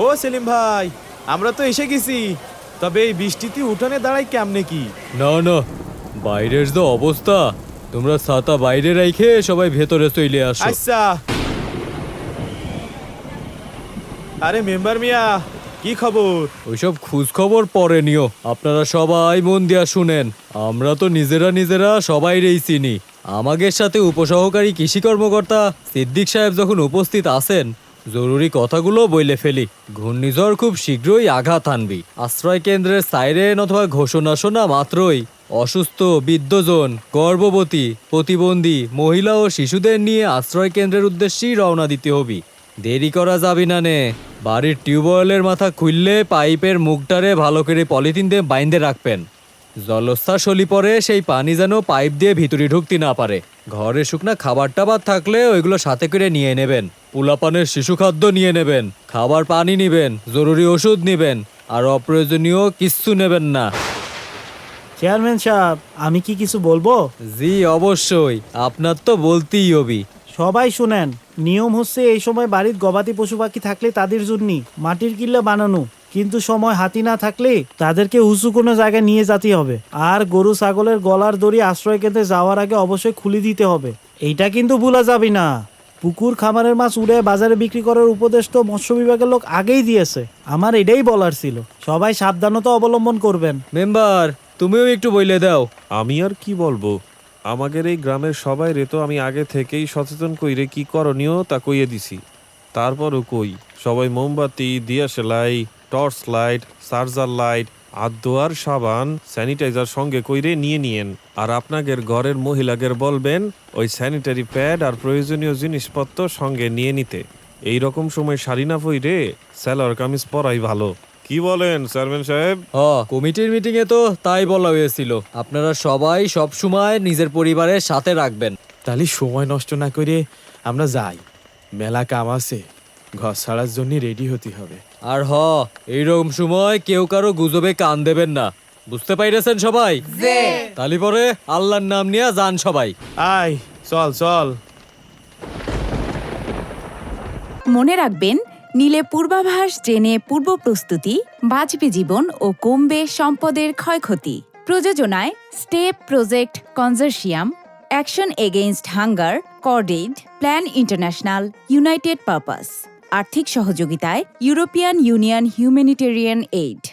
ও সেলিম ভাই, আমরা তো এসে গেছি। তবে এই বৃষ্টিতে উঠানে দাঁড়াই কেমনে কি? না না, বাইরের যে অবস্থা, তোমরা ছাতা বাইরে রাইখে সবাই ভেতরে চলে আসো। আচ্ছা। আরে মেম্বার মিয়া, কি খবর? ওইসব খোঁজ খবর পরে নিও, আপনারা সবাই মন দিয়া শুনেন। আমরা তো নিজেরা সবাইরেই চিনি। আমাদের সাথে উপসহকারী কৃষি কর্মকর্তা সিদ্দিক সাহেব যখন উপস্থিত আছেন, জরুরি কথাগুলো বইলে ফেলি। ঘূর্ণিঝড় খুব শীঘ্রই আঘাত আনবি। আশ্রয় কেন্দ্রের সাইরেন অথবা ঘোষণা শোনা মাত্রই অসুস্থ, বৃদ্ধজন, গর্ভবতী, প্রতিবন্ধী মহিলা ও শিশুদের নিয়ে আশ্রয় কেন্দ্রের উদ্দেশ্যেই রওনা দিতে হবি। দেরি করা যাবি না নে। বাড়ির টিউবওয়েলের মাথা খুললে পাইপের মুখটারে ভালো করে পলিথিন দিয়ে বাইন্ধে রাখবেন। জলস্থা সলি পরে সেই পানি যেন পাইপ দিয়ে ভিতরে ঢুকতে না পারে। ঘরে শুকনা খাবার টাবার থাকলে ওইগুলো সাথে করে নিয়ে নেবেন। পোলাপানের শিশু খাদ্য নিয়ে নেবেন, খাবার পানি নিবেন, জরুরি ওষুধ নিবেন, আর অপ্রয়োজনীয় কিচ্ছু নেবেন না। চেয়ারম্যান সাহেব, আমি কি কিছু বলবো? জি অবশ্যই, আপনার তো বলতেই হবি। সবাই শুনেন, নিয়ম হচ্ছে এই সময় বাড়ির গবাদি পশু পাখি থাকলে তাদের জন্য মাটির কিল্লা বানানো, কিন্তু সময় হাতি না থাকলে তাদেরকে উঁচু কোনো জায়গায় নিয়ে যেতে হবে। আর গরু ছাগলের গলার দড়ি আশ্রয় কেন্দ্রে যাওয়ার আগে অবশ্যই খুলে দিতে হবে। এইটা কিন্তু ভুলা যাবে না। পুকুর খামারের মাছ উড়ে বাজারে বিক্রি করার উপদেশ তো মৎস্য বিভাগের লোক আগেই দিয়েছে। আমার এটাই বলার ছিল, সবাই সাবধানতা অবলম্বন করবেন। মেম্বার, তুমিও একটু বইলে দাও। আমি আর কি বলবো, আমাদের এই গ্রামের সবাই রে তো আমি আগে থেকেই সচেতন কইরে কি করণীয় তা কইয়ে দিছি। তারপরও কই, সবাই মোমবাতি, দিয়াশলাই, টর্চ লাইট, চার্জার লাইট, হাত ধোয়ার সাবান, স্যানিটাইজার সঙ্গে কইরে নিয়ে নিয়েন। আর আপনাদের ঘরের মহিলাদের বলবেন ওই স্যানিটারি প্যাড আর প্রয়োজনীয় জিনিসপত্র সঙ্গে নিয়ে নিতে। এই রকম সময় শাড়ি না পইরে স্যালোয়ার কামিজ পরাই ভালো। কি বলেন চেয়ারম্যান সাহেব? কমিটির মিটিং এ তো তাই বলা হয়েছিল। আপনারা সবাই সব সময় নিজের পরিবারের সাথে রাখবেন। তাহলে সময় নষ্ট না করে আমরা যাই, মেলা কাম আছে, ঘর ছাড়ার জন্য রেডি হতে হবে। আর এইরকম সময় কেউ কারো গুজবে কান দেবেন না, বুঝতে পাইরেছেন সবাই? তালি পরে আল্লাহর নাম নিয়ে যান সবাই। আয় চল চল। মনে রাখবেন, নিলে পূর্বাভাস, জেনে পূর্ব প্রস্তুতি, বাঁচবে জীবন ও কমবে সম্পদের ক্ষয়ক্ষতি। প্রযোজনায় Step Project Consortium, Action Against Hunger, Cordaid, Plan International, United Purpose. আর্থিক সহযোগিতায় ইউরোপিয়ান ইউনিয়ন হিউম্যানিটেরিয়ান এইড।